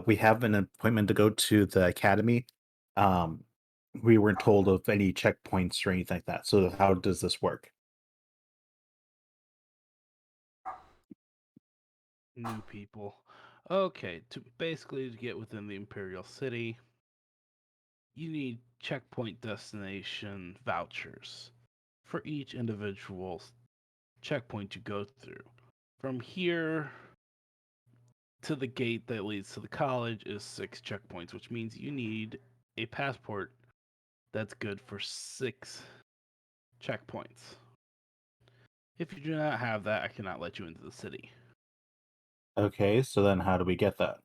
We have an appointment to go to the academy. Um, we weren't told of any checkpoints or anything like that. So how does this work? New people. Okay, to basically to get within the Imperial City, you need checkpoint destination vouchers for each individual checkpoint you go through. From here to the gate that leads to the college is 6 checkpoints, which means you need a passport that's good for 6 checkpoints. If you do not have that, I cannot let you into the city. Okay, so then how do we get that?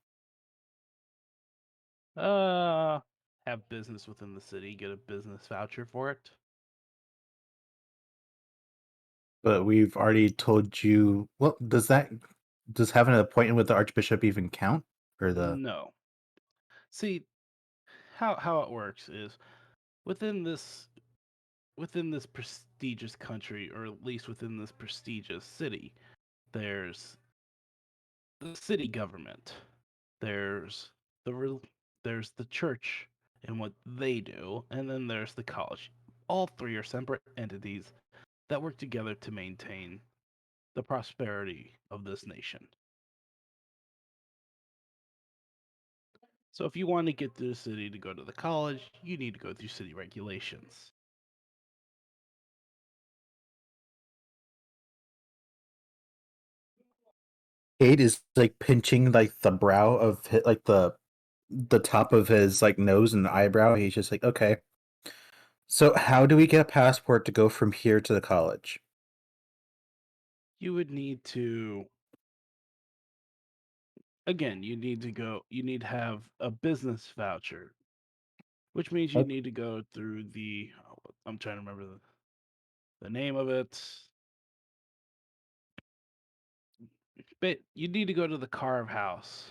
Uh, have business within the city, get a business voucher for it. But we've already told you. Well, does having an appointment with the archbishop even count? Or the No. See, how it works is within this within this prestigious country, or at least within this prestigious city, there's the city government, there's the there's the church and what they do, and then there's the college. All three are separate entities that work together to maintain the prosperity of this nation. So if you want to get to the city to go to the college, you need to go through city regulations. Cade is like pinching like the brow of like the top of his like nose and eyebrow. He's just like, okay. So how do we get a passport to go from here to the college? You would need to again, you need to have a business voucher, which means you Okay. need to go through the I'm trying to remember the name of it. But you need to go to the carve house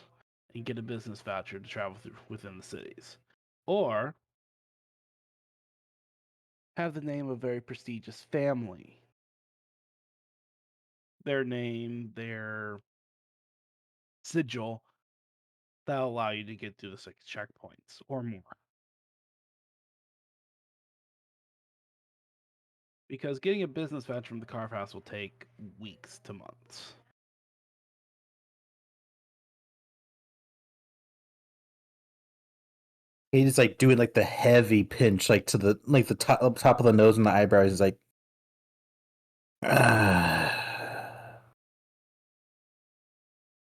and get a business voucher to travel through within the cities. Or have the name of a very prestigious family. Their name, their sigil that'll allow you to get through the 6 checkpoints or more. Because getting a business voucher from the carve house will take weeks to months. He's like doing like the heavy pinch, like to the top of the nose and the eyebrows. He's like, ah.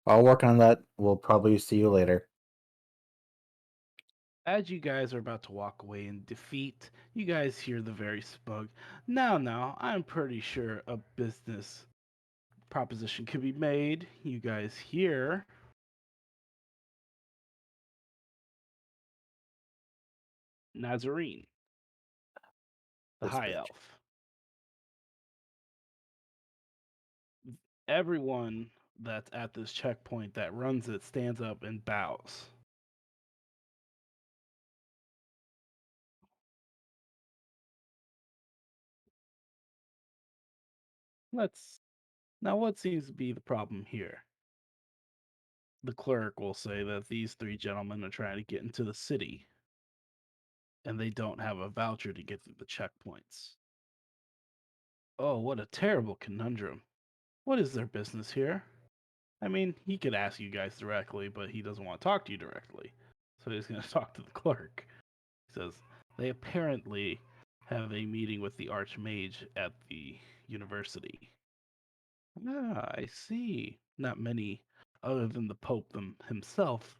I'll work on that. We'll probably see you later. As you guys are about to walk away in defeat, you guys hear the very smug, now, I'm pretty sure a business proposition could be made. You guys hear Nazarene, the This high bitch. elf. Everyone that's at this checkpoint that runs it stands up and bows. Let's Now what seems to be the problem here? The clerk will say that these 3 gentlemen are trying to get into the city and they don't have a voucher to get through the checkpoints. Oh, what a terrible conundrum. What is their business here? I mean, he could ask you guys directly, but he doesn't want to talk to you directly. So he's going to talk to the clerk. He says, they apparently have a meeting with the Archmage at the university. Ah, I see. Not many, other than the Pope himself,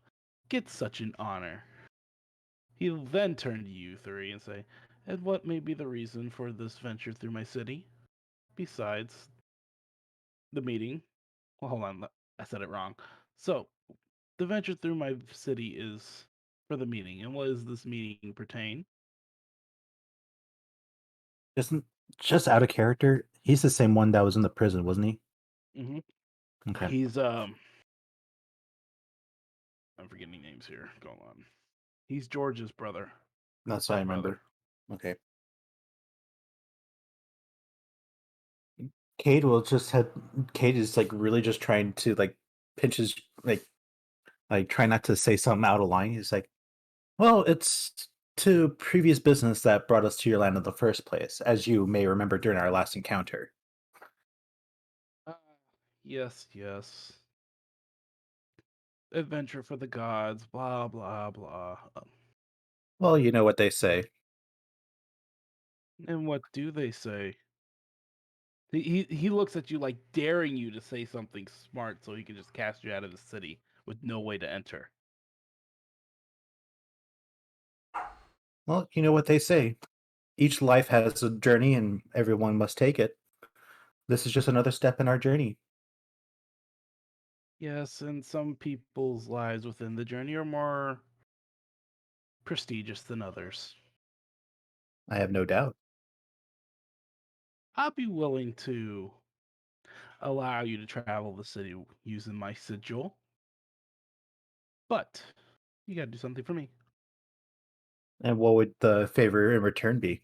get such an honor. He'll then turn to you three and say, and what may be the reason for this venture through my city? Besides the meeting. Well, hold on, I said it wrong. So, the venture through my city is for the meeting. And what does this meeting pertain? Isn't just out of character? He's the same one that was in the prison, wasn't he? Hmm. Okay, He's I'm forgetting names here. Go on. He's George's brother, that's what I step brother. remember. Okay, Cade will just have Cade is like really just trying to like pinch his like Like, try not to say something out of line. He's like, "Well, it's to previous business that brought us to your land in the first place, as you may remember during our last encounter." Uh, yes, yes. Adventure for the gods, blah, blah, blah. Well, you know what they say. And what do they say? He looks at you like daring you to say something smart so he can just cast you out of the city with no way to enter. Well, you know what they say. Each life has a journey and everyone must take it. This is just another step in our journey. Yes, and some people's lives within the journey are more prestigious than others. I have no doubt. I'd be willing to allow you to travel the city using my sigil, but you gotta do something for me. And what would the favor in return be?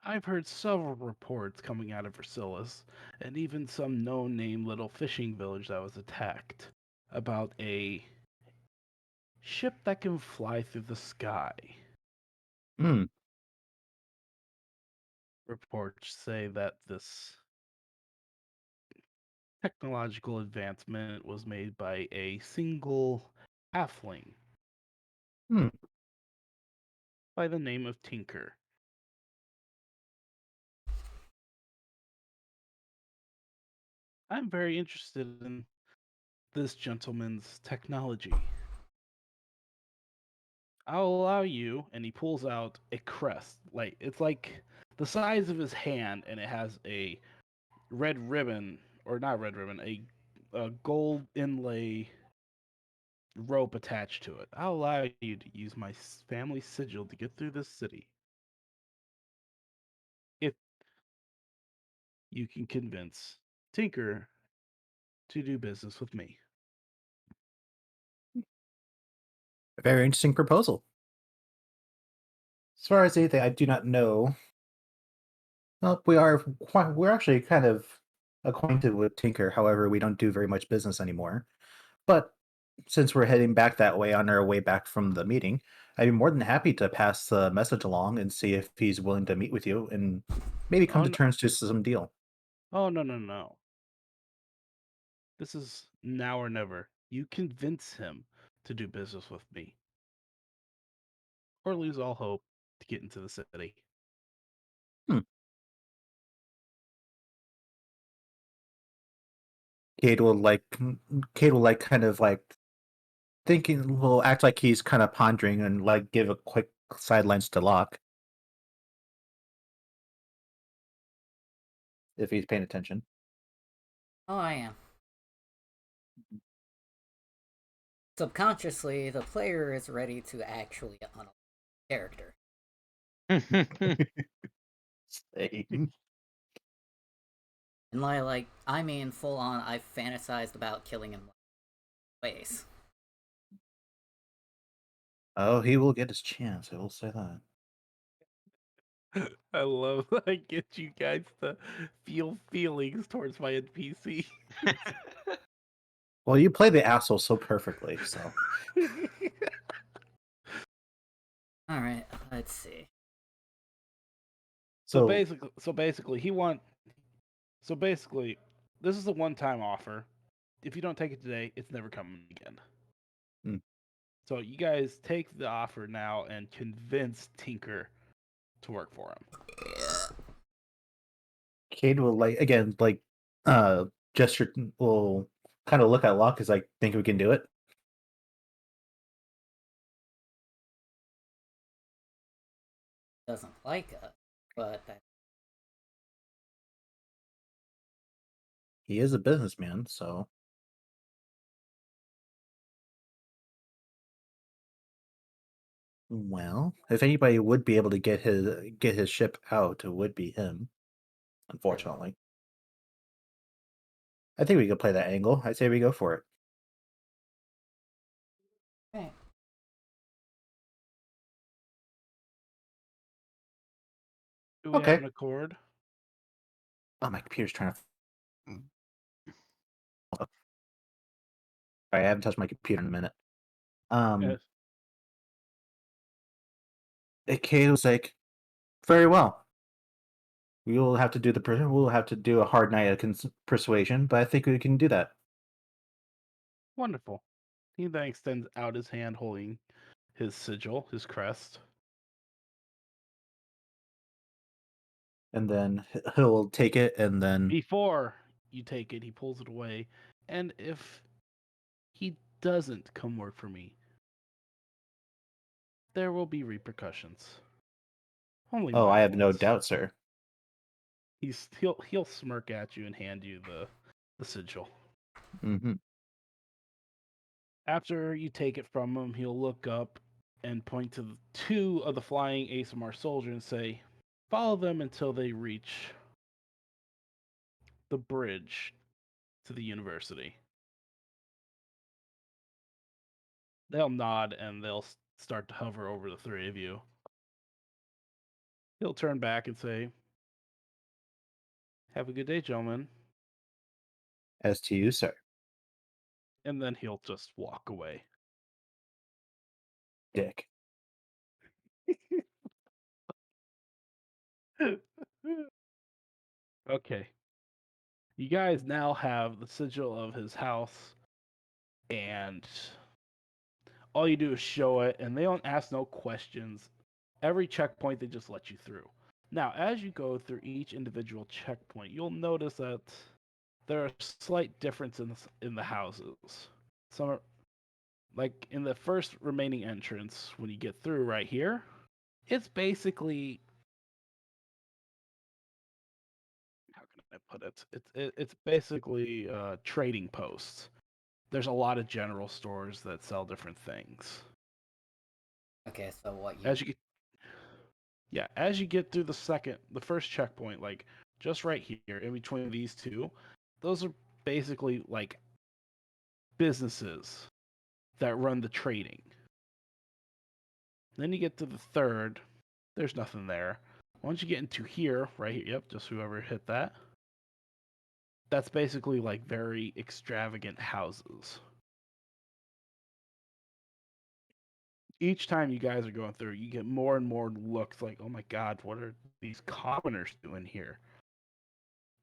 I've heard several reports coming out of Versailles, and even some no-name little fishing village that was attacked, about a ship that can fly through the sky. Hmm. Reports say that this technological advancement was made by a single halfling Hmm. by the name of Tinker. I'm very interested in this gentleman's technology. I'll allow you, and he pulls out a crest. Like it's like the size of his hand, and it has a red ribbon, or not red ribbon, a gold inlay rope attached to it. I'll allow you to use my family sigil to get through this city if you can convince Tinker to do business with me. A very interesting proposal. As far as anything, I do not know. Well, we're actually kind of acquainted with Tinker. However, we don't do very much business anymore. But since we're heading back that way on our way back from the meeting, I'd be more than happy to pass the message along and see if he's willing to meet with you and maybe come Oh to no! terms to some deal. Oh no! No! No! This is now or never. You convince him to do business with me, or lose all hope to get into the city. Hmm. Cade will like Cade will like kind of like thinking will act like he's kind of pondering and like give a quick sidelines to Locke if he's paying attention. Oh, I am. Subconsciously, the player is ready to actually unlock character. Same. And I mean, full on, I've fantasized about killing him ways. Oh, he will get his chance. I will say that. I love I get you guys to feel feelings towards my NPC. Well, you play the asshole so perfectly, so. Alright, let's see. so So, basically, so basically, he want. So basically, this is a one-time offer. If you don't take it today, it's never coming again. hmm. So you guys take the offer now and convince Tinker to work for him. Cade will like again like uh gesture will kind of look at Locke as like think we can do it. Doesn't like us, but He is a businessman, so well, if anybody would be able to get his ship out, it would be him. Unfortunately, I think we could play that angle. I say we go for it. okay. Do we have Okay. an accord? Oh, my computer's trying to. Sorry, I haven't touched my computer in a minute. Um, Yes. Kato's like, very well. We'll have to do we'll have to do a hard night of persuasion, but I think we can do that. Wonderful. He then extends out his hand holding his sigil, his crest. And then he'll take it, and then Before you take it, he pulls it away. And if he doesn't come work for me, there will be repercussions. Only oh, I minor have no ones. doubt, sir. He'll smirk at you and hand you the sigil. Mm-hmm. After you take it from him, he'll look up and point to two of the flying ASMR soldiers and say, "Follow them until they reach the bridge to the university." They'll nod and they'll start to hover over the three of you. He'll turn back and say, "Have a good day, gentlemen." As to you, sir. And then he'll just walk away. Dick. Okay. You guys now have the sigil of his house, and all you do is show it, and they don't ask no questions. Every checkpoint, they just let you through. Now, as you go through each individual checkpoint, you'll notice that there are slight differences in the houses. Some are, like in the first remaining entrance, when you get through right here, it's basically, how can I put it? It's basically trading posts. There's a lot of general stores that sell different things. Okay, so what you As you get, yeah, as you get through the first checkpoint, like just right here in between these two, those are basically like businesses that run the trading. Then you get to the third, there's nothing there. Once you get into here, right here, yep, just whoever hit that, that's basically like very extravagant houses. Each time you guys are going through, you get more and more looks like, oh my god, what are these commoners doing here?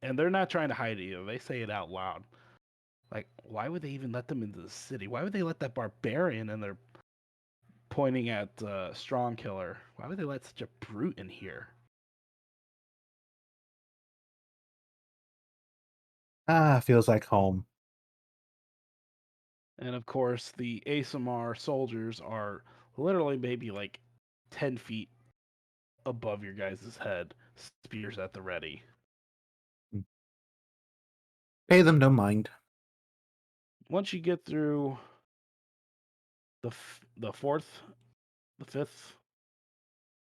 And they're not trying to hide it either. They say it out loud. Like, why would they even let them into the city? Why would they let that barbarian, and they're pointing at Strong Killer, why would they let such a brute in here? Ah, feels like home. And of course, the ASMR soldiers are literally maybe like 10 feet above your guys' head, spears at the ready. Pay them no mind. Once you get through the fourth, the fifth,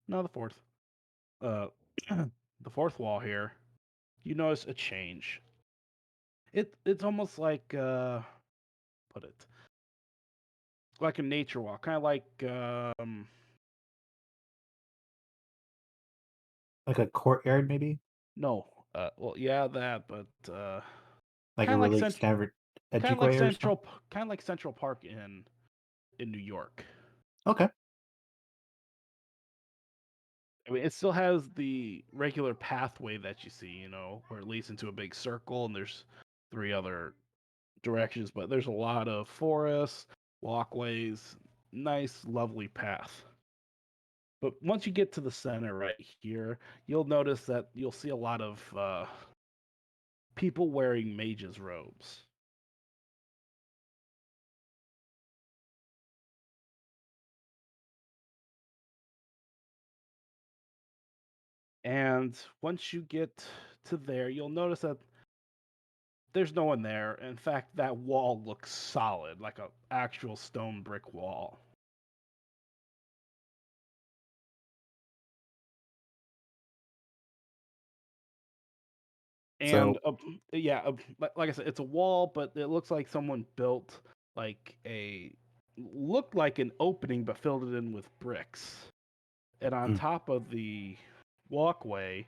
no, the fourth, uh, the fourth wall here, you notice a change. It's almost like put it like a nature walk, kind of like Like a courtyard, maybe? no, well yeah that, but Like kind a of like really central, standard edgeway or something? kind of like Central Park in New York. Okay. I mean, it still has the regular pathway that you see, you know, where it leads into a big circle, and there's three other directions, but there's a lot of forests, walkways, nice, lovely path. But once you get to the center right here, you'll notice that you'll see a lot of people wearing mages' robes. And once you get to there, you'll notice that there's no one there. In fact, that wall looks solid, like a actual stone brick wall. And So, yeah, like I said, it's a wall, but it looks like someone built like a looked like an opening, but filled it in with bricks. And on mm, top of the walkway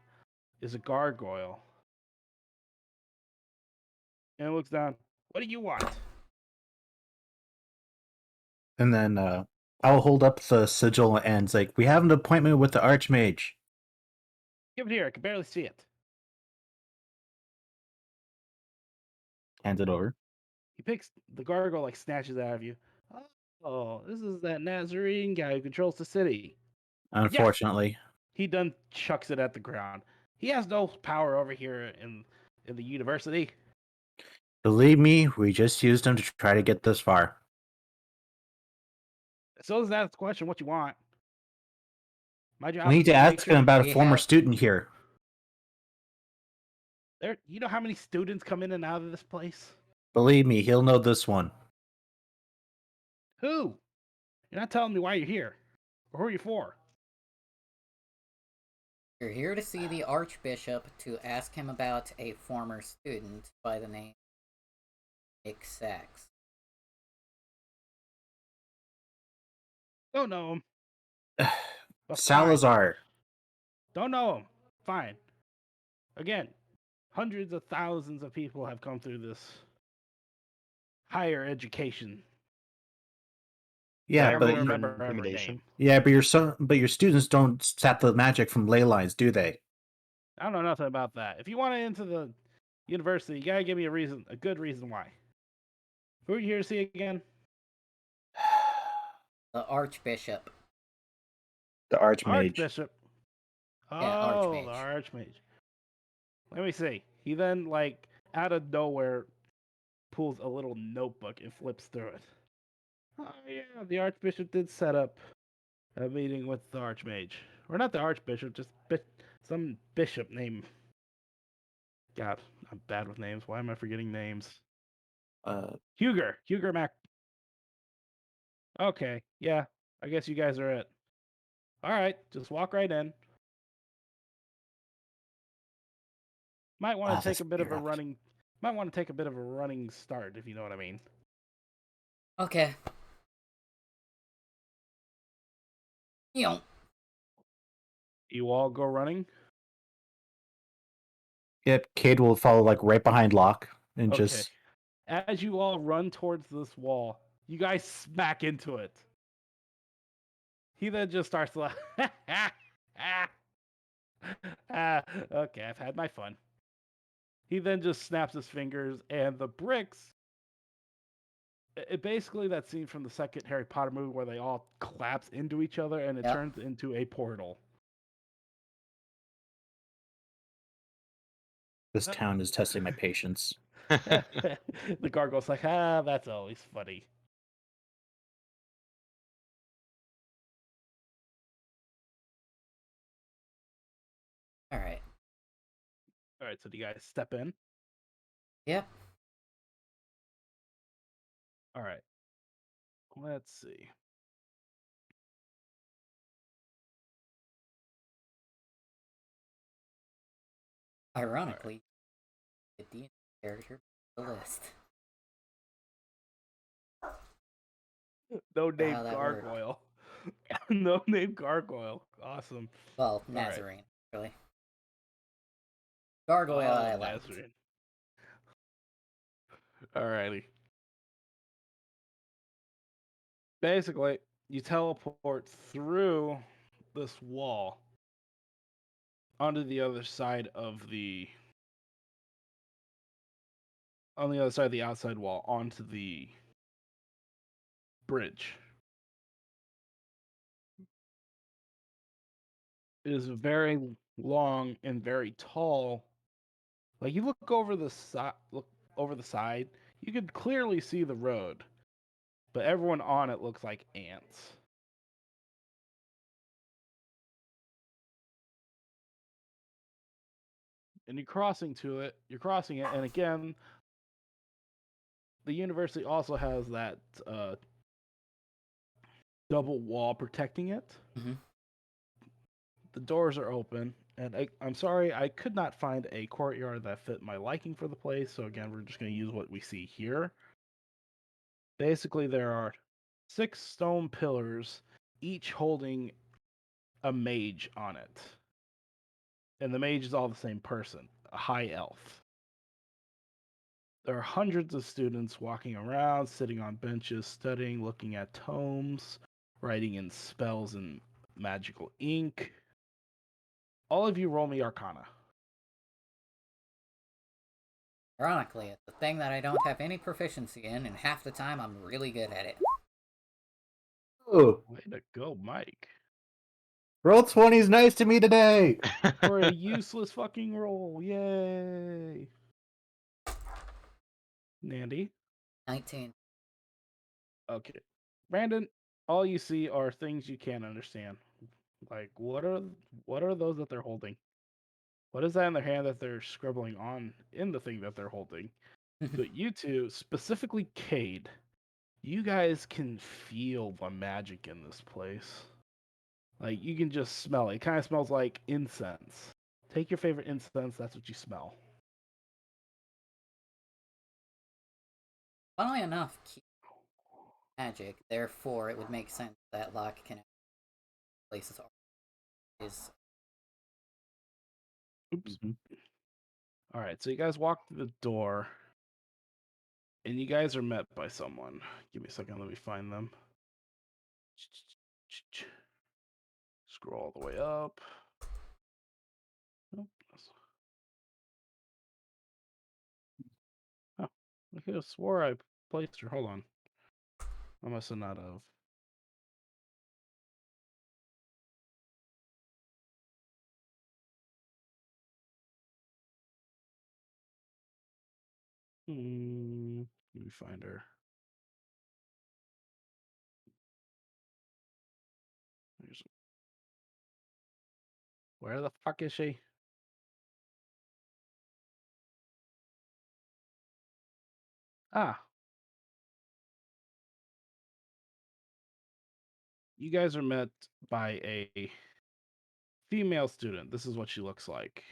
is a gargoyle. And it looks down. What do you want? And then I'll hold up the sigil and it's like, we have an appointment with the Archmage. Give it here. I can barely see it. Hand it over. He picks the gargoyle, like snatches it out of you. Oh, this is that Nazarene guy who controls the city. Yeah, Unfortunately. he done chucks it at the ground. He has no power over here in the university. Believe me, we just used him to try to get this far. So is that the question? What you want? My job We need is to to make ask him sure about a We former have- student here. there. You know how many students come in and out of this place? Believe me, he'll know this one. Who? You're not telling me why you're here, or who are you for? You're here to see the Archbishop to ask him about a former student by the name Nick Sachs. Don't know him. But fine. Salazar. Don't know him. Fine. Again, hundreds of thousands of people have come through this higher education. Yeah, Never but remember every intimidation. name. but your students don't tap the magic from ley lines, do they? I don't know nothing about that. If you want to into the university, you gotta give me a good reason why. Who are you here to see again? The Archbishop. The Archmage. Archbishop. Oh, Yeah, the Archmage. Archmage. Let me see. He then, like, out of nowhere, pulls a little notebook and flips through it. Oh, yeah, the Archbishop did set up a meeting with the Archmage. Or not the Archbishop, just some bishop named. God, I'm bad with names. Why am I forgetting names? Huger Mac. Okay, yeah, I guess you guys are it. All right, just walk right in. Might want to take a bit of a running. Might want to take a bit of a running start, if you know what I mean. Okay. You You all go running. Yep, Cade will follow like right behind Locke and Okay. just As you all run towards this wall, you guys smack into it. He then just starts laughing. Okay, I've had my fun. He then just snaps his fingers, and the bricks. It basically that scene from the second Harry Potter movie where they all collapse into each other, and it Yep. turns into a portal. this town is testing my patience. The gargoyle's like, that's always funny. Alright. All right, so do you guys step in? Yep. All right. Let's see. Ironically, the D character the list. No name how that worked. gargoyle. No name gargoyle. Awesome. Well, right. Nazarene, really. Gargoyle Oh, I liked. Nazarene. Alrighty. Basically, you teleport through this wall onto the other side of the outside wall onto the bridge. It is very long and very tall. Like you look over the side, you could clearly see the road, but everyone on it looks like ants. And you're crossing it, and again, the university also has that double wall protecting it. Mm-hmm. The doors are open, and I'm sorry, I could not find a courtyard that fit my liking for the place, so again, we're just going to use what we see here. Basically, there are 6 stone pillars, each holding a mage on it. And the mage is all the same person, a high elf. There are hundreds of students walking around, sitting on benches, studying, looking at tomes, writing in spells and magical ink. All of you roll me Arcana. Ironically, it's the thing that I don't have any proficiency in, and half the time I'm really good at it. Oh, Way to go, Mike. roll 20's nice to me today. For a useless fucking roll. Yay. Nandy. 19. Okay. Brandon, all you see are things you can't understand. Like what are those that they're holding? What is that in their hand that they're scribbling on in the thing that they're holding? But you two, specifically Cade, you guys can feel the magic in this place. Like you can just smell it. It kind of smells like incense. Take your favorite incense, that's what you smell. Funnily enough, magic, therefore it would make sense that Locke can places is. Oops. All right, so you guys walk through the door, and you guys are met by someone. Give me a second, let me find them. Scroll all the way up. Nope. Oh, I could have swore I placed her. Hold on. I must have not have. Let me find her. There's... Where the fuck is she? Ah. You guys are met by a female student. This is what she looks like.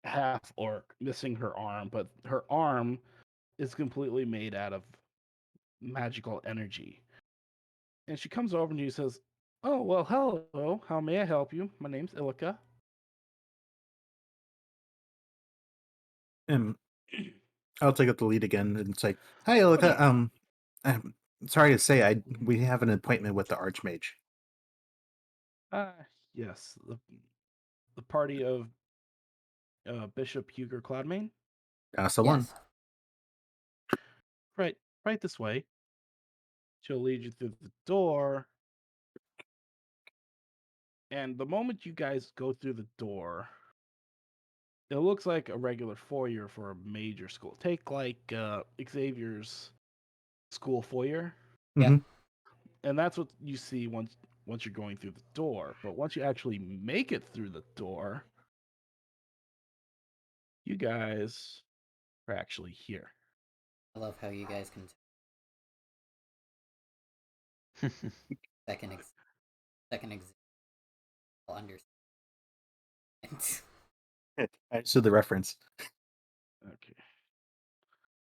Half orc, missing her arm, but her arm is completely made out of magical energy. And she comes over and she says, "Oh, well, hello. How may I help you? My name's Ilika." I'll take up the lead again and say, "Hi, Oh, Ilika. yeah. I'm sorry to say, we have an appointment with the Archmage." Yes, the party of Bishop Huger Cloudmane. That's the one. Yes. Right this way. She'll lead you through the door. And the moment you guys go through the door, it looks like a regular foyer for a major school. Take like Xavier's school foyer, Yeah. Mhm. and that's what you see once you're going through the door. But once you actually make it through the door, you guys are actually here. I love how you guys can second example understand. I see the reference. Okay,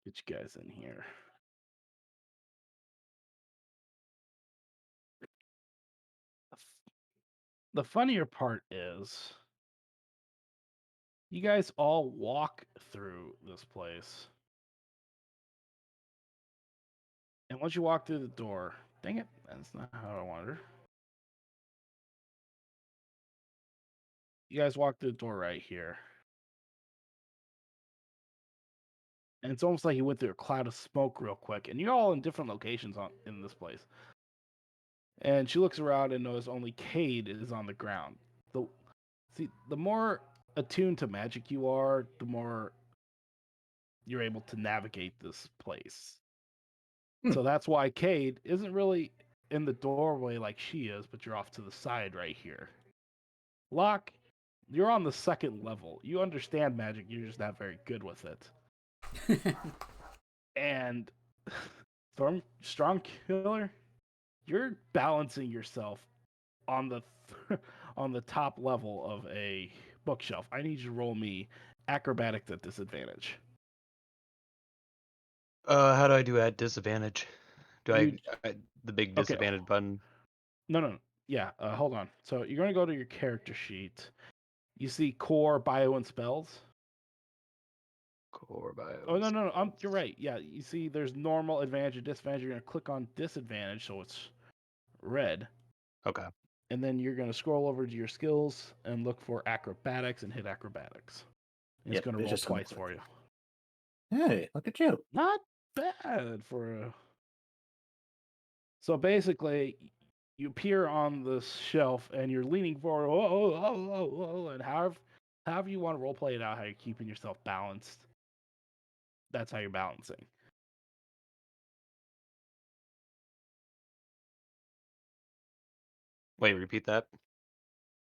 get you guys in here. The funnier part is you guys all walk through this place. And once you walk through the door, dang it, that's not how I wanted her. You guys walk through the door right here. And it's almost like you went through a cloud of smoke real quick. And you're all in different locations in this place. And she looks around and knows only Cade is on the ground. The more attuned to magic you are, the more you're able to navigate this place. So that's why Cade isn't really in the doorway like she is, but you're off to the side right here. Locke, you're on the second level. You understand magic, you're just not very good with it. And Strong Killer, you're balancing yourself on the on the top level of a bookshelf. I need you to roll me acrobatics at disadvantage. How do I do at disadvantage? Do You the big okay? disadvantage button? No. Yeah, hold on. So you're going to go to your character sheet. You see core, bio, and spells. Core bios. Oh no! You're right. Yeah, you see, there's normal, advantage, and disadvantage. You're gonna click on disadvantage, so it's red, Okay. and then you're gonna scroll over to your skills and look for acrobatics and hit acrobatics. And it's Yep, gonna it's roll just gonna twice for you. Hey, look at you. Not bad for a. So basically, you appear on this shelf and you're leaning forward, and however you want to role play it out, how you're keeping yourself balanced. That's how you're balancing. Wait, repeat that.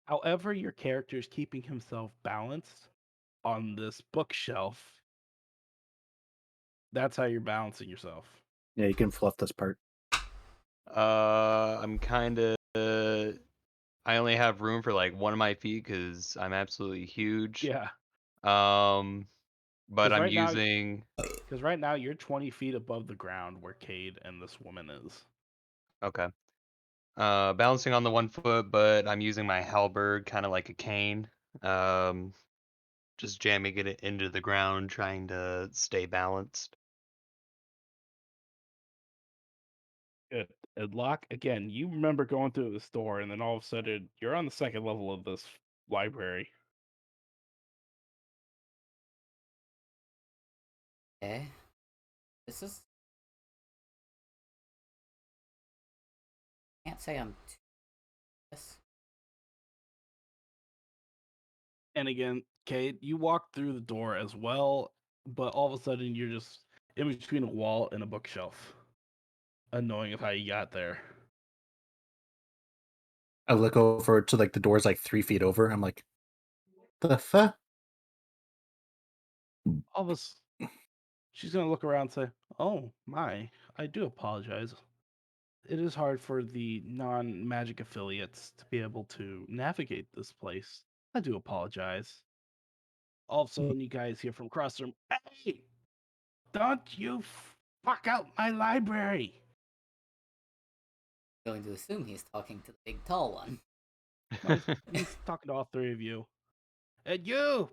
However, your character is keeping himself balanced on this bookshelf. That's how you're balancing yourself. Yeah, you can fluff this part. I'm kind of. I only have room for like one of my feet because I'm absolutely huge. Yeah. But I'm right now- using. Because right now you're 20 feet above the ground where Cade and this woman is. Okay. Balancing on the 1 foot, but I'm using my halberd kind of like a cane. Just jamming it into the ground, trying to stay balanced. Good. And Locke, again, you remember going through the store, and then all of a sudden you're on the second level of this library. Okay. This is. Can't say I'm. This. And again, Cade, you walk through the door as well, but all of a sudden you're just in between a wall and a bookshelf, unknowing of how you got there. I look over to like the door's like 3 feet over. I'm like, the fuck? All of us, she's gonna look around and say, "Oh my, I do apologize. It is hard for the non-magic affiliates to be able to navigate this place. I do apologize." All of a sudden, you guys hear from across the room, "Hey, don't you fuck out my library!" Going to assume he's talking to the big tall one. No, he's talking to all three of you. "And you,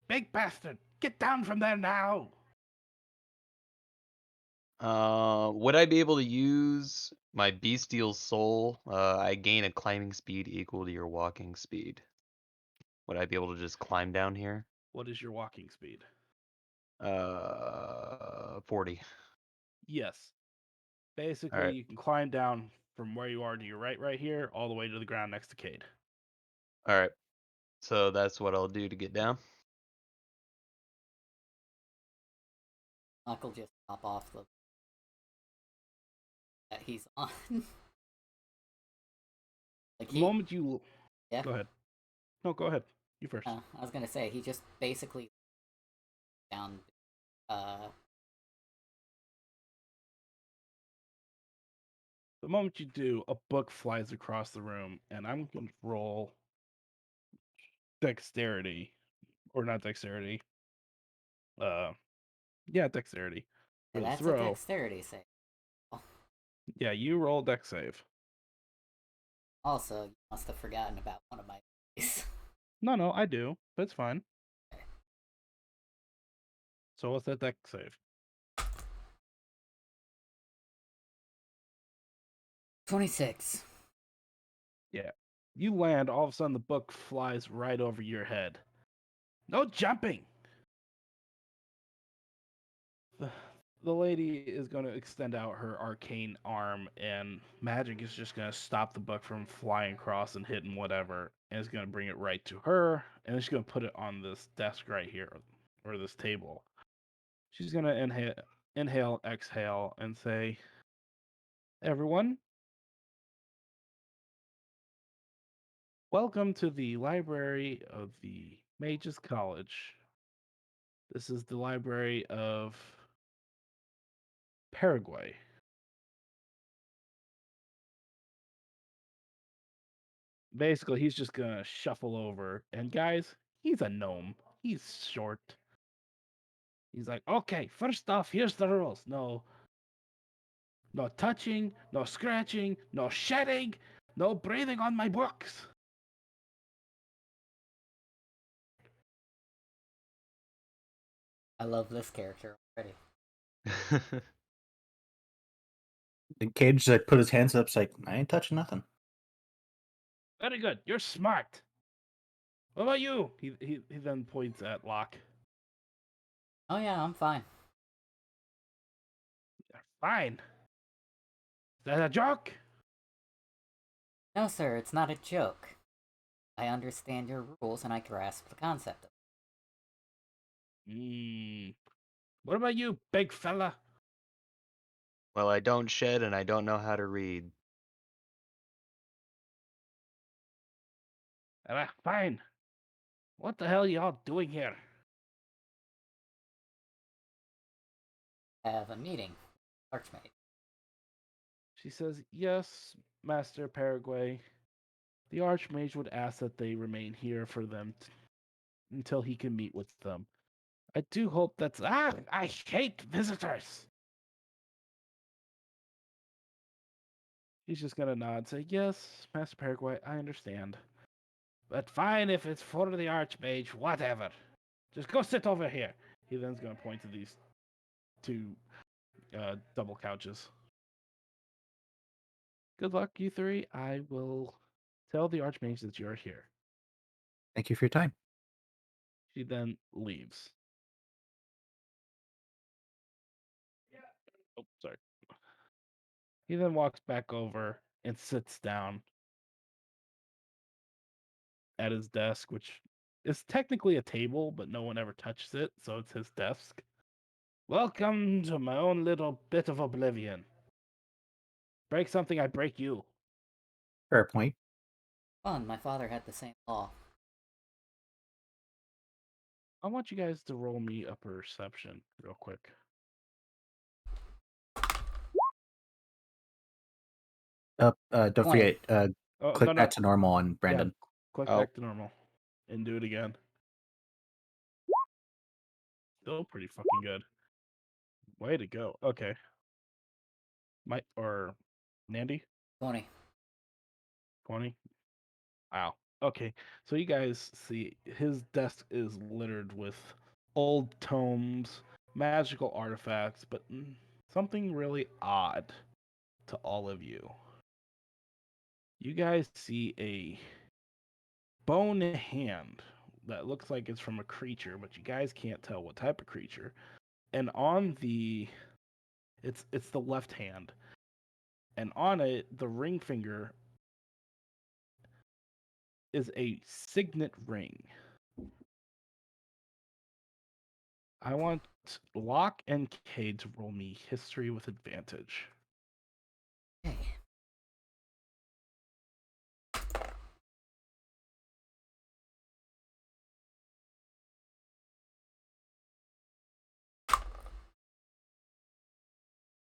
big bastard, get down from there now!" Would I be able to use my bestial soul? I gain a climbing speed equal to your walking speed. Would I be able to just climb down here? What is your walking speed? 40. Yes. All Basically, right. you can climb down from where you are to your right here, all the way to the ground next to Cade. All right. So that's what I'll do to get down. Locke will just hop off the that he's on. Like The moment you... Yeah. Go ahead. No, go ahead. You first. I was gonna say he just basically down. The moment you do, a book flies across the room, and I'm going to roll dexterity. Or not dexterity. Yeah, dexterity. For the That's a throw. dexterity save. Yeah, you roll dex save. Also, you must have forgotten about one of my dice. No, I do. But it's fine. Okay. So what's that dex save? 26. Yeah. You land, all of a sudden the book flies right over your head. No jumping! The lady is going to extend out her arcane arm, and magic is just going to stop the book from flying across and hitting whatever, and it's going to bring it right to her, and she's going to put it on this desk right here, or this table. She's going to inhale, exhale, and say, "Everyone, welcome to the library of the Mages College. This is the library of Paraguay." Basically, he's just gonna shuffle over. And guys, he's a gnome. He's short. He's like, "Okay, first off, here's the rules. No touching, no scratching, no shedding, no breathing on my books." I love this character already. And Cage like put his hands up, like I ain't touching nothing. Very good. You're smart. What about you? He then points at Locke. Oh yeah, I'm fine. Fine. Is that a joke? No, sir, it's not a joke. I understand your rules and I grasp the concept of What about you, big fella? Well, I don't shed and I don't know how to read. Fine. What the hell are y'all doing here? it. Have a meeting. Archmage. She says, yes, Master Paraguay. The Archmage would ask that they remain here for them until he can meet with them. I do hope that's... I hate visitors! He's just gonna nod and say, yes, Master Paraguay, I understand. But fine, if it's for the Archmage, whatever. Just go sit over here. He then's gonna point to these two double couches. Good luck, you three. I will tell the Archmage that you're here. Thank you for your time. She then leaves. Oh, sorry. He then walks back over and sits down at his desk, which is technically a table, but no one ever touches it, so it's his desk. Welcome to my own little bit of oblivion. Break something, I break you. Fair point. Fun, my father had the same law. I want you guys to roll me a perception real quick. Don't 20. forget, Oh, click no. back to normal on Brandon. Click Oh. back to normal and do it again. Still pretty fucking good. Way to go. Okay. Nandy? 20. 20? Wow. Okay. So you guys see his desk is littered with old tomes, magical artifacts, but something really odd to all of you. You guys see a bone hand that looks like it's from a creature, but you guys can't tell what type of creature. And on the it's the left hand. And on it, the ring finger is a signet ring. I want Locke and Cade to roll me history with advantage. Okay.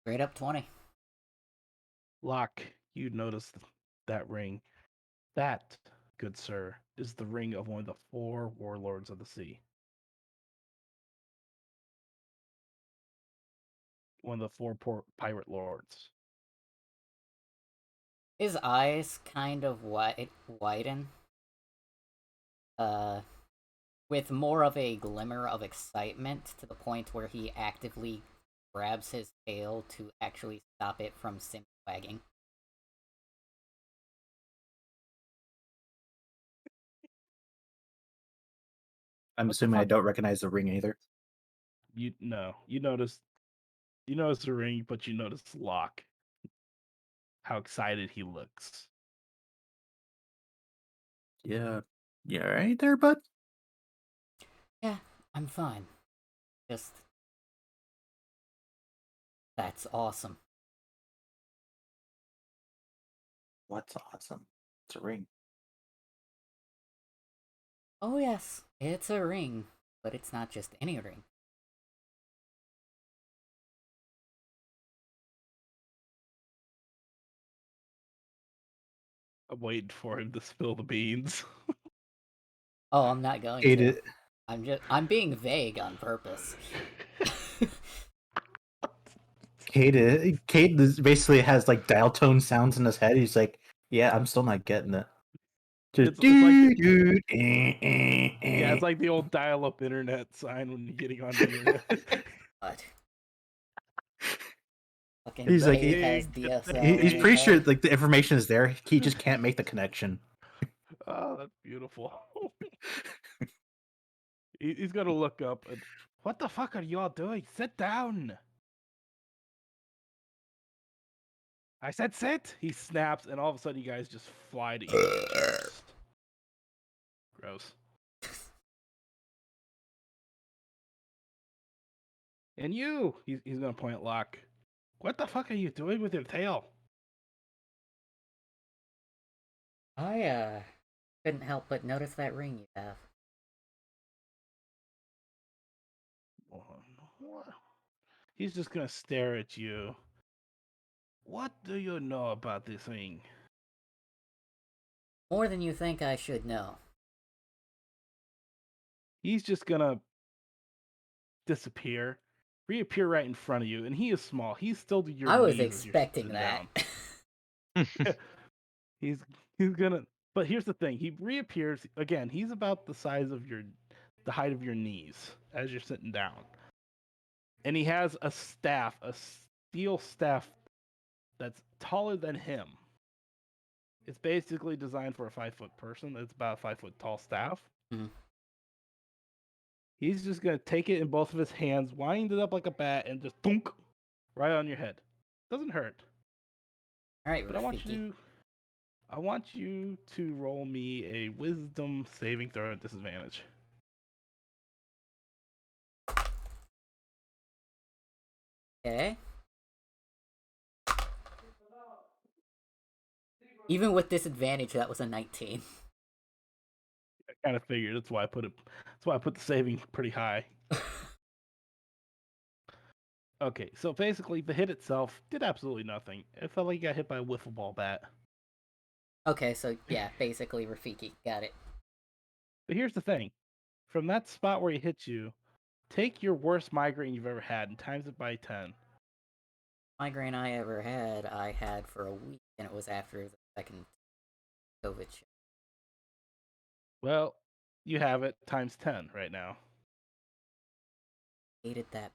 Straight up 20. Locke, you notice that ring. That, good sir, is the ring of one of the 4 warlords of the sea. One of the 4 pirate lords. His eyes kind of widen. With more of a glimmer of excitement to the point where he actively grabs his tail to actually stop it from simply wagging. I'm What the assuming I fuck? don't recognize the ring either. You notice the ring, but you notice Locke. How excited he looks. Yeah. You all right there, bud? Yeah, I'm fine. Just... That's awesome. What's awesome? It's a ring. Oh yes, it's a ring, but it's not just any ring. I'm waiting for him to spill the beans. Oh, I'm not going Cade, to. I'm being vague on purpose. Cade basically has like dial tone sounds in his head. He's like, "Yeah, I'm still not getting it." Just It's like yeah, it's like the old dial-up internet sign when you're getting on the internet. God. Fucking He's like, Dave has big DSL he's in his pretty sure head. like the information is there. He just can't make the connection. Oh, that's beautiful. He's gonna look up and what the fuck are y'all doing? Sit down. I said sit. He snaps, and all of a sudden, you guys just fly to each other's. Gross. And you, he's gonna point at Locke. What the fuck are you doing with your tail? I couldn't help but notice that ring you have. What? He's just gonna stare at you. What do you know about this ring? More than you think I should know. He's just gonna disappear, reappear right in front of you, and he is small. He's still to your I was knees as you're expecting sitting that. down. He's gonna. But here's the thing: he reappears again. He's about the size of the height of your knees as you're sitting down, and he has a staff, a steel staff that's taller than him. It's basically designed for a 5-foot person. It's about a 5-foot tall staff. Mhm. He's just gonna take it in both of his hands, wind it up like a bat, and just thunk right on your head. Doesn't hurt. Alright, But Rafiki. I want you to roll me a wisdom saving throw at disadvantage. Okay. Even with disadvantage, that was a 19. I kind of figured that's why I put it. That's why I put the saving pretty high. Okay, so basically the hit itself did absolutely nothing. It felt like you got hit by a wiffle ball bat. Okay, so yeah, basically Rafiki. Got it. But here's the thing: from that spot where he hit you, take your worst migraine you've ever had and times it by 10. Migraine I ever had, I had for a week, and it was after the second COVID shot. Well, you have it times 10 right now. Hated that.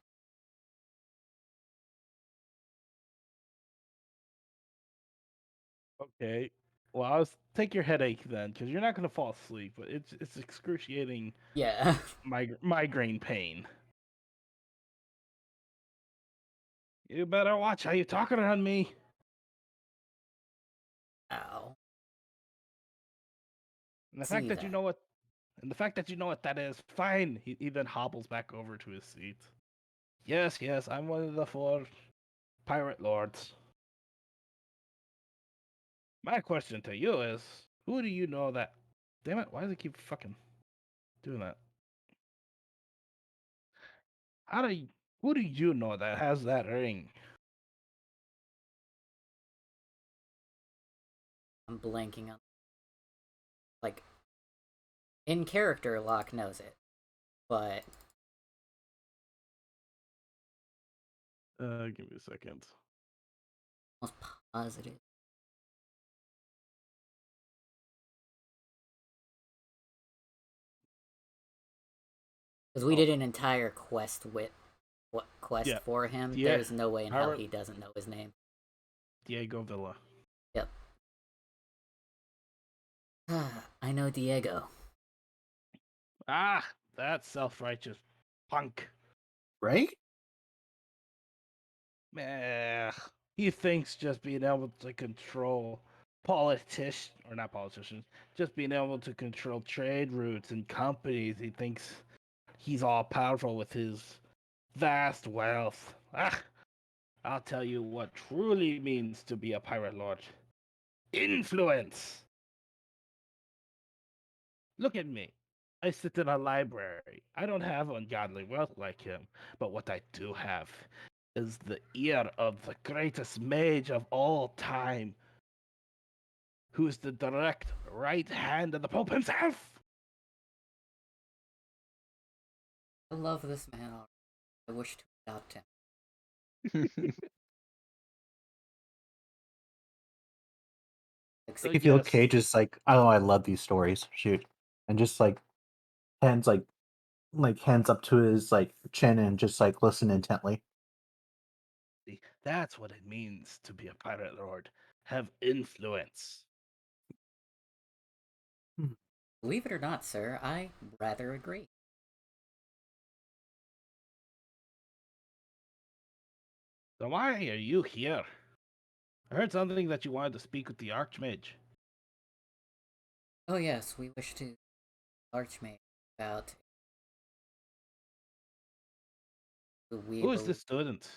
Okay. Well, I was take your headache then, because you're not gonna fall asleep. But it's excruciating Yeah. migraine pain. You better watch how you talking around me. Ow. And the See fact that you that. know what, and the fact that you know what that is, fine. He then hobbles back over to his seat. Yes, I'm one of the 4 pirate lords. My question to you is, who do you know that? Damn it! Why does it keep fucking doing that? How do you, who do you know that has that ring? I'm blanking on. Like, in character, Locke knows it. But Give me a second. almost positive. Because we Oh. did an entire quest Yeah. for him. Yeah. There's no way in hell Pirate- he doesn't know his name. Diego Villa. Yep. I know Diego. Ah, that self-righteous punk. Right? Meh. He thinks just being able to control not politicians, just being able to control trade routes and companies. He thinks he's all powerful with his vast wealth. Ah, I'll tell you what truly means to be a pirate lord. Influence. Look at me. I sit in a library. I don't have ungodly wealth like him, but what I do have is the ear of the greatest mage of all time, who is the direct right hand of the Pope himself. I love this man. I wish to adopt him. So If you yes, okay, just like oh, I love these stories. Shoot, and just hands hands up to his chin and just listen intently. that's what it means to be a pirate lord. Have influence. Hmm. Believe it or not, sir, I rather agree. So why are you here? I heard something that you wanted to speak with the Archmage. Oh yes, we wish to Archmage about who we Who is this student?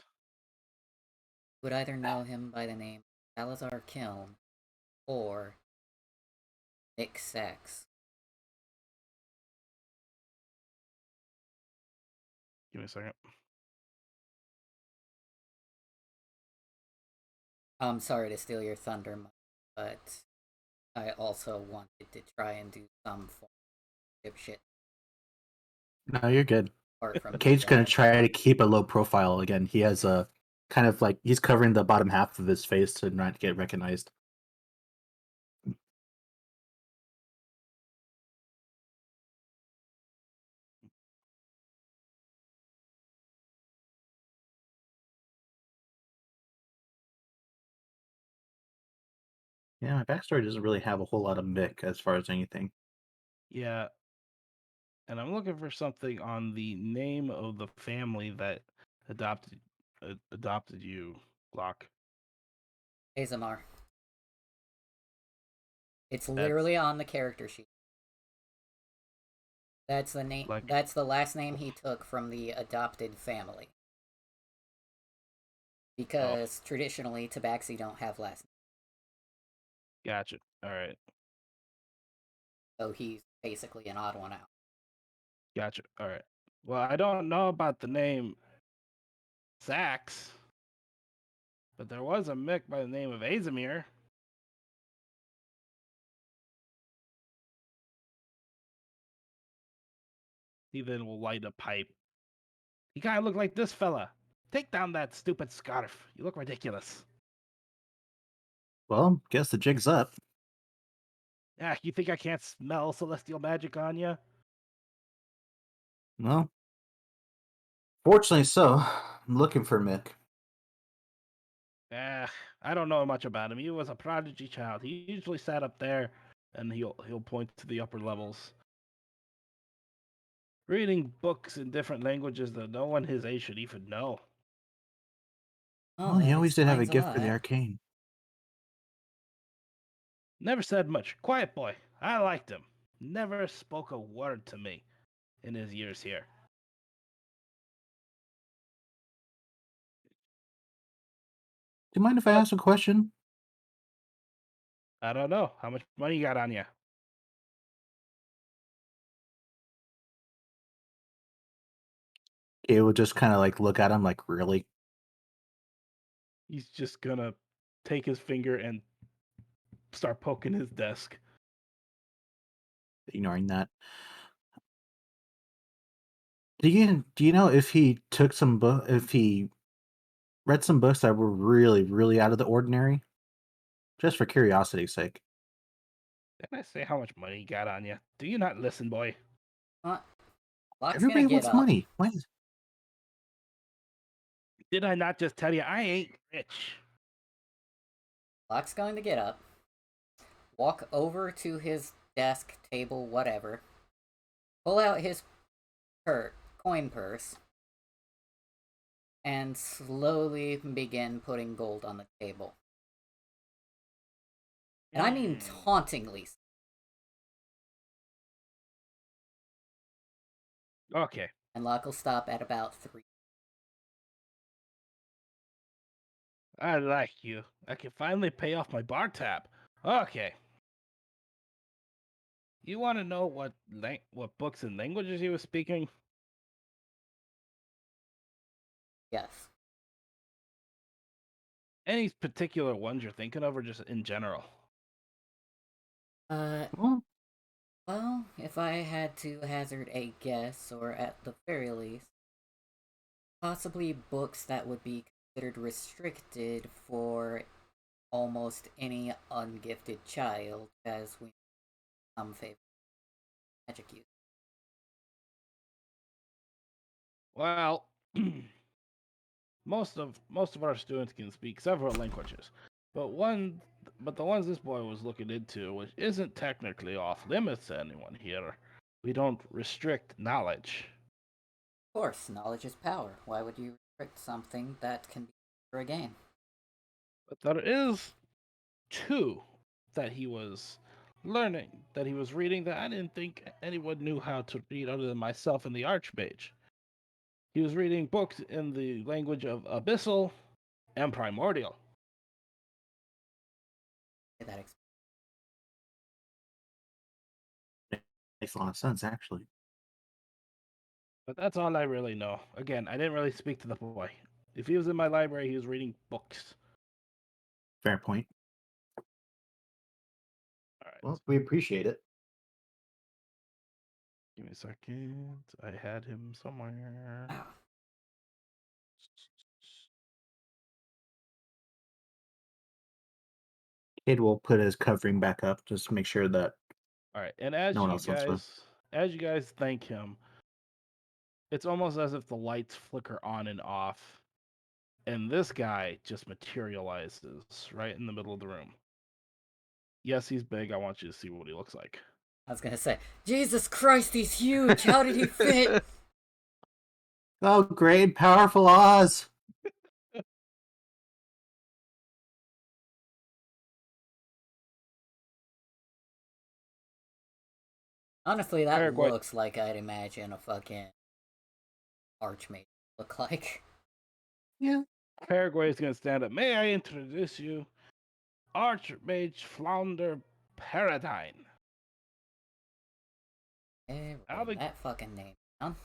would either know him by the name Salazar Kiln or Nick Sachs. Give me a second. I'm sorry to steal your thunder, but I also wanted to try and do some form of shit No, you're good. apart from Cage's gonna that. try to keep a low profile again. He has a kind of he's covering the bottom half of his face to not get recognized. Yeah, my backstory doesn't really have a whole lot of Mick as far as anything. Yeah, and I'm looking for something on the name of the family that adopted you, Glock. Azamar. It's That's literally on the character sheet. That's the name. like That's the last name he took from the adopted family. oh, Because traditionally, Tabaxi don't have last gotcha. All right, names, so he's basically an odd one out. gotcha. All right. Well, I don't know about the name Sax, but there was a Mick by the name of Azamir. He then will light a pipe. He kind of looked like this fella. Take down that stupid scarf. You look ridiculous. Well, guess the jig's up. Yeah, you think I can't smell celestial magic on you? Well, fortunately so. I'm looking for Mick. I don't know much about him. He was a prodigy child. He usually sat up there, and he'll point to the upper levels, reading books in different languages that no one his age should even know. Oh, Well, he that always did have a explains a gift for the lot. arcane. Never said much. Quiet boy. I liked him. Never spoke a word to me in his years here. Do you mind if I But ask a question? I don't know how much money you got on you. He will just kind of look at him really? He's just gonna take his finger and start poking his desk. Ignoring that. Do you know if he took if he read some books that were really, really out of the ordinary? Just for curiosity's sake. Didn't I say how much money you got on you? Do you not listen, boy? Locke's gonna Everybody get wants up. money. Why is Did I not just tell you I ain't rich? Locke's going to get up, walk over to his desk, table, whatever, pull out his coin purse, and slowly begin putting gold on the table. And I mean tauntingly. Okay. And Locke will stop at about 3. I like you. I can finally pay off my bar tab. Okay. You want to know what books and languages he was speaking? Yes. Any particular ones you're thinking of, or just in general? well, Well, if I had to hazard a guess, or at the very least, possibly books that would be considered restricted for almost any ungifted child, as we some favorite magic use. Well, most of our students can speak several languages, but the ones this boy was looking into, which isn't technically off limits to anyone here. We don't restrict knowledge. Of course, knowledge is power. Why would you restrict something that can be used for a gain? But there is two that he was learning, that he was reading, that I didn't think anyone knew how to read other than myself and the Archmage. He was reading books in the language of Abyssal and Primordial. That ex- Makes a lot of sense, actually. But that's all I really know. Again, I didn't really speak to the boy. If he was in my library, he was reading books. Fair point. All right. Well, we appreciate it. Give me a second. I had him somewhere. Wow. Kid will put his covering back up just to make sure that All right. And as no one you else wants to. as you guys thank him, it's almost as if the lights flicker on and off, and this guy just materializes right in the middle of the room. Yes, he's big. I want you to see what he looks like. I was gonna say, Jesus Christ, he's huge. How did he fit? Oh, great, powerful Oz! Honestly, that Paraguay. looks like I'd imagine a fucking archmage look like. Yeah. Paraguay is going to stand up. May I introduce you, Archmage Flounder Paradine. I'll be- That fucking name down.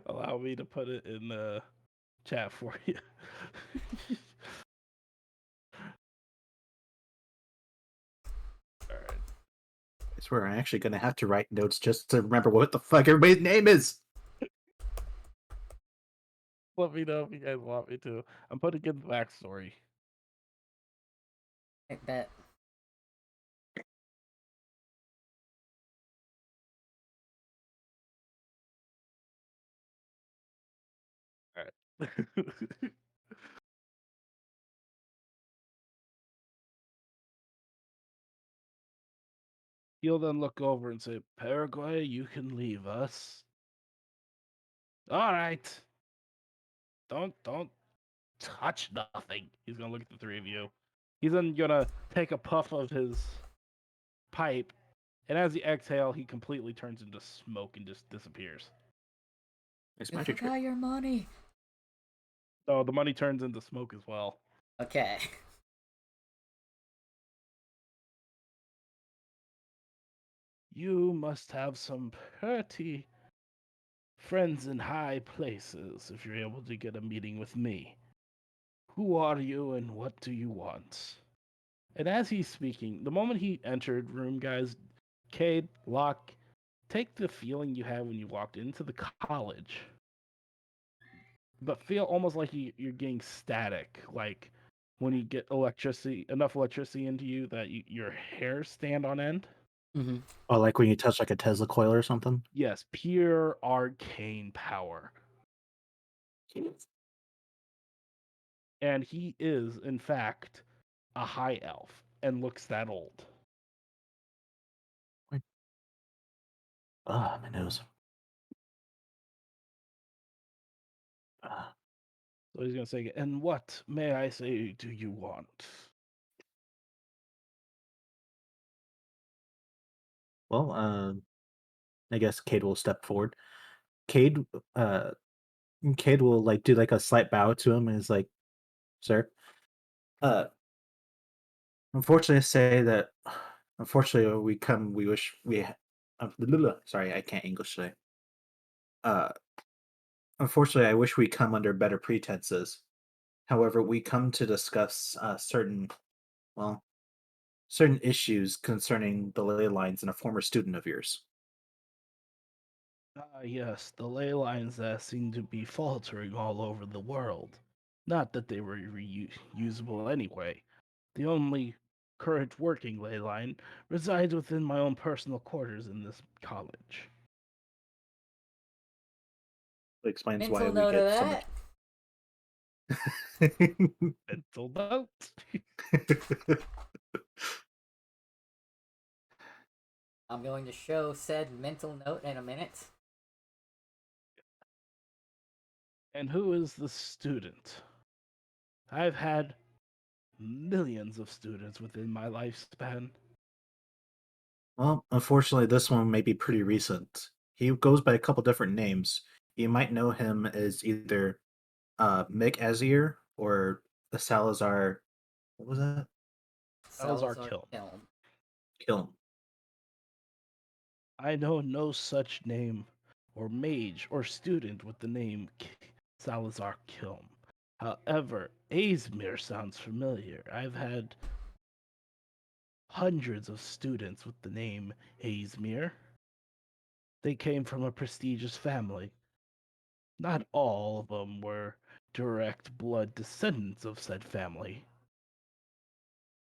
Allow me to put it in the chat for you. All right. I swear I'm actually gonna have to write notes just to remember what the fuck everybody's name is. Let me know if you guys want me to. I'm putting in the backstory. I bet. All right. He'll then look over and say, Paraguay, you can leave us. All right. Don't touch nothing. He's gonna look at the three of you. He's then gonna take a puff of his pipe, and as he exhale, he completely turns into smoke and just disappears. It's You magic trick. forgot your money. So the money turns into smoke as well. Okay. You must have some pretty friends in high places if you're able to get a meeting with me. Who are you and what do you want? And as he's speaking, the moment he entered room, guys, Cade, Locke, take the feeling you had when you walked into the college, but feel almost like you're getting static, like when you get enough electricity into you that your hairs stand on end. Mm-hmm. Oh, like when you touch like a Tesla coil or something? Yes, pure arcane power. And he is, in fact, a high elf and looks that old. Ah, my nose. Ah. So he's going to say, and what, may I say, do you want? Well, I guess Cade will step forward. Cade, uh, Cade will like do like a slight bow to him and is like, "Sir, uh, unfortunately, I say that. Unfortunately, we come. We wish we. Sorry, I can't English today. Uh, unfortunately, I wish we come under better pretenses. However, we come to discuss well, certain issues concerning the ley lines and a former student of yours." Ah, yes, the ley lines that seem to be faltering all over the world. Not that they were reusable anyway. The only current working ley line resides within my own personal quarters in this college. Explains why Mental we note of get so much. that. Mental note. I'm going to show said mental note in a minute. And who is the student? I've had millions of students within my lifespan. Well, unfortunately, this one may be pretty recent. He goes by a couple different names. You might know him as either Mick Azier or Salazar. What was that? Salazar Salazar Kiln. Kiln. Kiln. I know no such name or mage or student with the name Salazar Kiln. However, Azmir sounds familiar. I've had hundreds of students with the name Azmir. They came from a prestigious family. Not all of them were direct blood descendants of said family.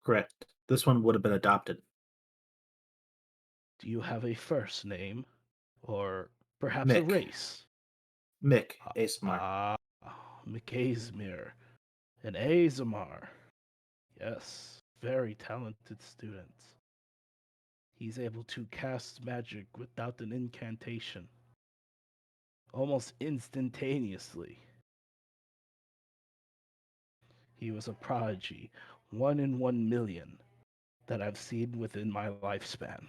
Correct. This one would have been adopted. Do you have a first name? Or perhaps a Mick. race? Mick Asmar. Ah, Mikazmir and Azamar. Yes, very talented students. He's able to cast magic without an incantation, almost instantaneously. He was a prodigy, 1 in 1 million that I've seen within my lifespan.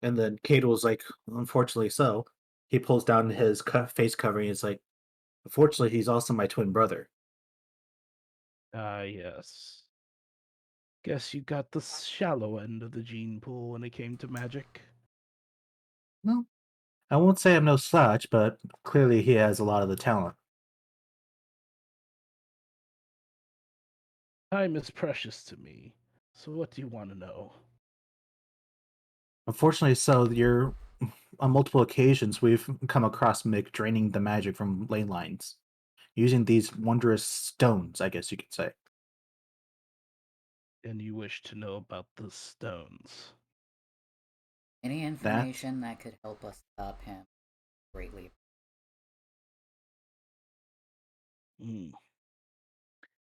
And then Cade was like, unfortunately so. He pulls down his face covering. He's like, unfortunately, he's also my twin brother. Ah, yes. Guess you got the shallow end of the gene pool when it came to magic. No, I won't say I'm no slouch, but clearly he has a lot of the talent. Time is precious to me. So what do you want to know? Unfortunately, so you're on multiple occasions we've come across Mick draining the magic from ley lines using these wondrous stones, I guess you could say. And you wish to know about the stones. Any That information that could help us stop him greatly. Hmm.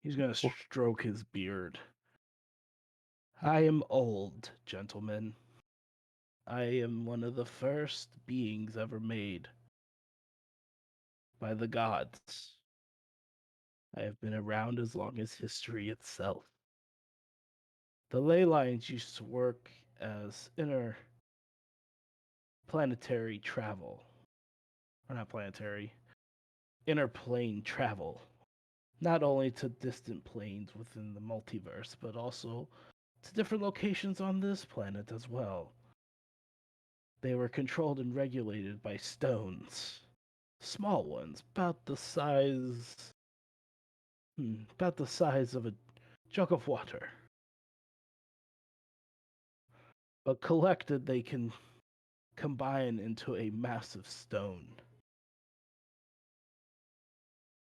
He's gonna well, stroke his beard. I am old, gentlemen. I am one of the first beings ever made by the gods. I have been around as long as history itself. The ley lines used to work as interplanetary travel. Or not planetary, interplane travel. Not only to distant planes within the multiverse, but also to different locations on this planet as well. They were controlled and regulated by stones. Small ones, about the size of a jug of water. But collected, they can combine into a massive stone.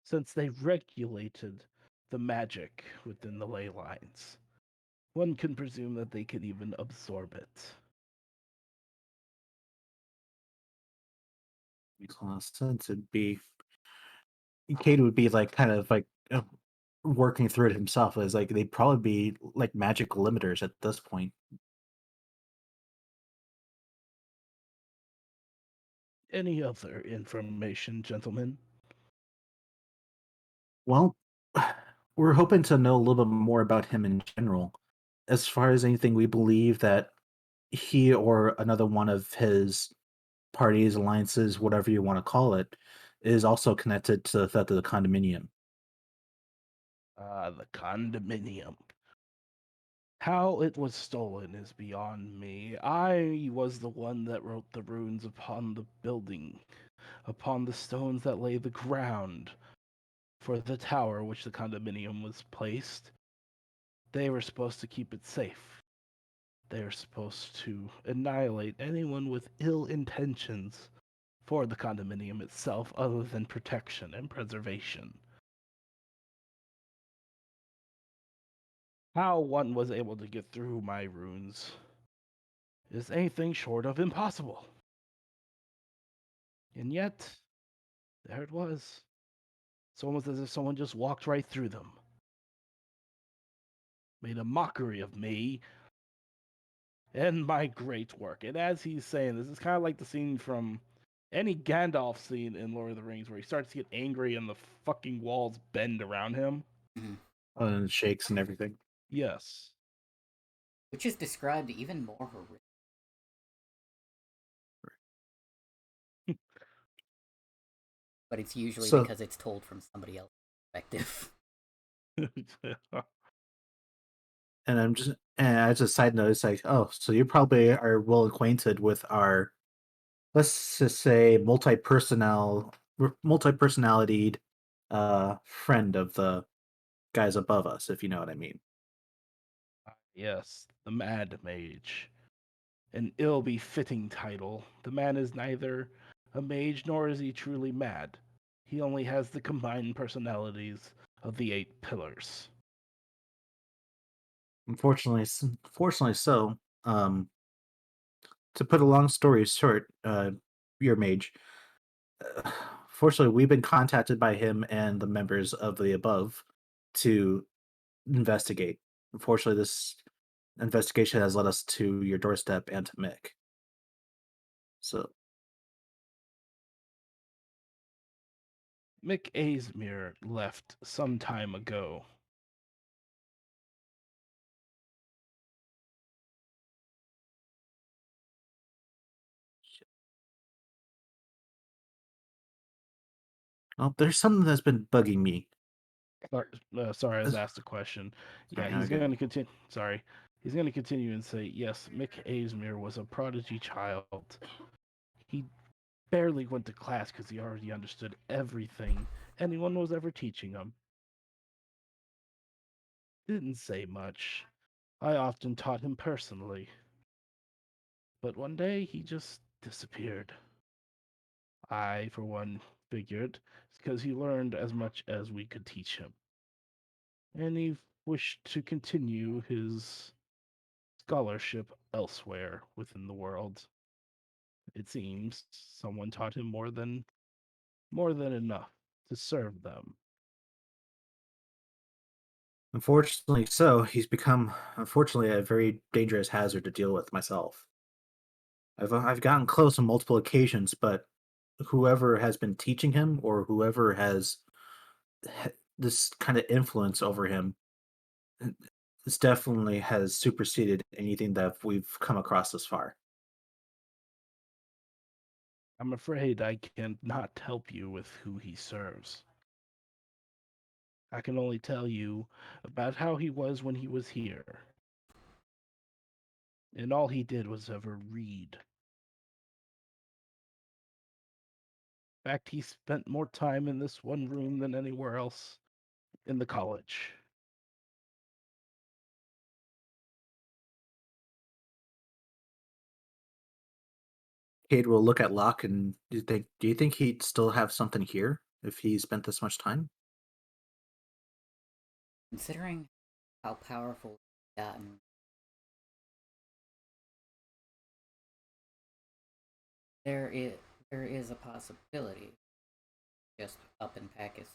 Since they regulated the magic within the ley lines, one can presume that they could even absorb it. makes a lot of sense. It'd be Cade would be like kind of like working through it himself. As like they'd probably be like magic limiters at this point. Any other information, gentlemen? Well, we're hoping to know a little bit more about him in general. As far as anything, we believe that he or another one of his parties, alliances, whatever you want to call it, is also connected to the theft of the condominium. Ah, the condominium. How it was stolen is beyond me. I was the one that wrote the runes upon the building, upon the stones that lay the ground for the tower which the condominium was placed. They were supposed to keep it safe. They were supposed to annihilate anyone with ill intentions for the condominium itself other than protection and preservation. How one was able to get through my runes is anything short of impossible. And yet, there it was. It's almost as if someone just walked right through them, made a mockery of me and my great work. And as he's saying this, it's kind of like the scene from any Gandalf scene in Lord of the Rings where he starts to get angry and the fucking walls bend around him. Mhm. And it shakes and everything. Yes. Which is described even more horrific. But it's usually So- because it's told from somebody else's perspective. And and as a side note, it's like, oh, so you probably are well acquainted with our, let's just say, multi-personalitied friend of the guys above us, if you know what I mean. Yes, the Mad Mage. An ill befitting title. The man is neither a mage nor is he truly mad. He only has the combined personalities of the 8 pillars. Fortunately so. To put a long story short, your mage. Uh, Fortunately, we've been contacted by him and the members of the above to investigate. Unfortunately, this investigation has led us to your doorstep and to Mick. So, Mick Aesmere left some time ago. well, there's something that's been bugging me. Sorry, I was asked a question. Yeah, Sorry, he's okay. going to continue. Sorry. He's going to continue and say, yes, Mick Aesmere was a prodigy child. He barely went to class because he already understood everything anyone was ever teaching him. Didn't say much. I often taught him personally. But one day he just disappeared. I, for one, figured it's because he learned as much as we could teach him. And he wished to continue his scholarship elsewhere within the world. It seems someone taught him more than enough to serve them. Unfortunately, so he's become, unfortunately, a very dangerous hazard to deal with myself. I've gotten close on multiple occasions, but whoever has been teaching him or whoever has this kind of influence over him, this definitely has superseded anything that we've come across thus far. I'm afraid I cannot help you with who he serves. I can only tell you about how he was when he was here. And all he did was ever read. In fact, he spent more time in this one room than anywhere else in the college. Cade will look at Locke and do you think he'd still have something here if he spent this much time? Considering how powerful he's gotten, there is there is a possibility. Just up and pack his.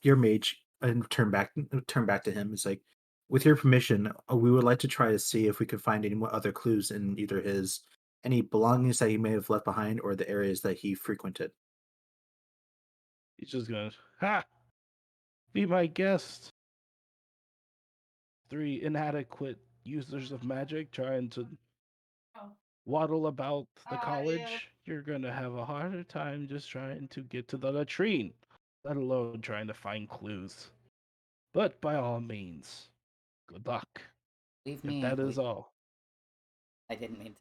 Your mage and turn back to him. It's like, with your permission, we would like to try to see if we could find any more other clues in either his any belongings that he may have left behind or the areas that he frequented. He's just gonna, ha! Be my guest. 3 inadequate users of magic trying to waddle about the college. You're gonna have a harder time just trying to get to the latrine, let alone trying to find clues. But by all means, good luck. Leave If me. that is all. I didn't mean to.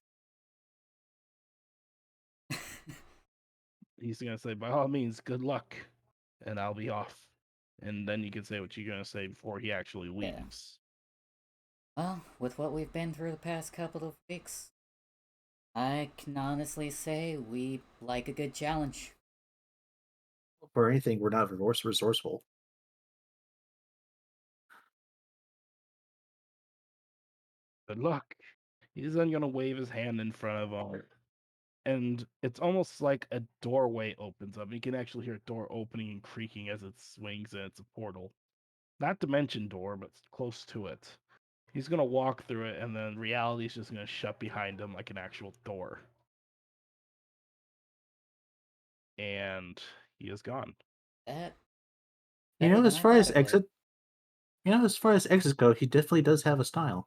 He's gonna say, by all means, good luck, and I'll be off. And then you can say what you're gonna say before he actually Yeah. leaves. Well, with what we've been through the past couple of weeks, I can honestly say we like a good challenge. For anything, we're not resourceful. Good luck. He's then gonna wave his hand in front of him, and it's almost like a doorway opens up. You can actually hear a door opening and creaking as it swings, and it's a portal. Not dimension door, but close to it. He's gonna walk through it, and then reality's just gonna shut behind him like an actual door. And he is gone. That You better know, than as I far thought as it would. as far as exits go, he definitely does have a style.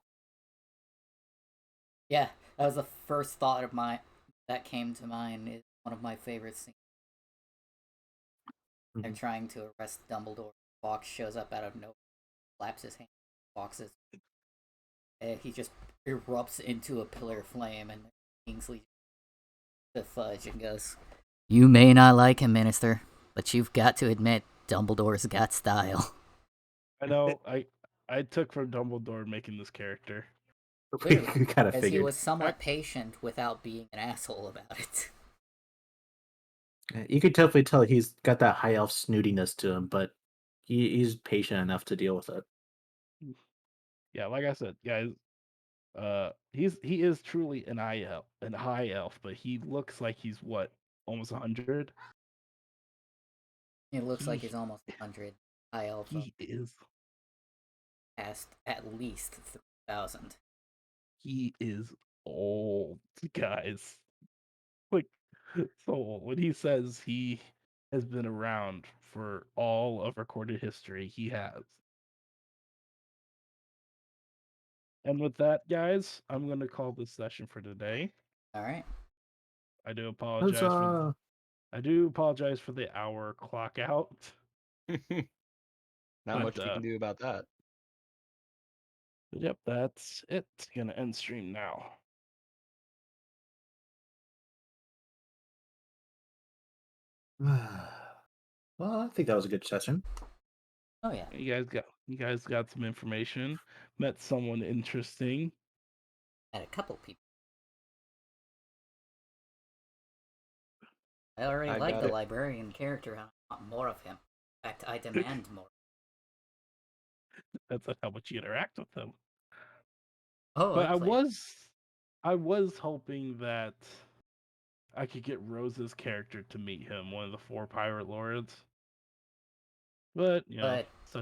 Yeah, that was the first thought of mine that came to mind. Is one of my favorite scenes. They're Mhm. trying to arrest Dumbledore. Fox shows up out of nowhere, slaps his hand, boxes. He just erupts into a pillar of flame, and Kingsley the fudge and goes, "You may not like him, Minister, but you've got to admit Dumbledore's got style." I know. I took from Dumbledore making this character. We Clearly, kind of as he figured. was somewhat patient without being an asshole about it. You could definitely tell he's got that high elf snootiness to him, but he's patient enough to deal with it. Yeah, like I said, guys, he is truly an high elf, but he looks like he's what, almost 100. It looks like He he's almost 100. High elves are he is past at least 3,000. he is old, guys. Like, so old. When he says he has been around for all of recorded history, he has. And with that, guys, I'm going to call this session for today. All right. I do apologize for Huzzah! the hour clock out. Not But much we can do about that. yep, that's it. Gonna end stream now. Well, I think that was a good session. Oh yeah. You guys got some information. Met someone interesting. Had a couple people. I already I like got the it. librarian character. I want more of him. In fact, I demand more. That's how much you interact with them. Oh, But I played. I was hoping that I could get Rose's character to meet him, one of the 4 pirate lords. But But such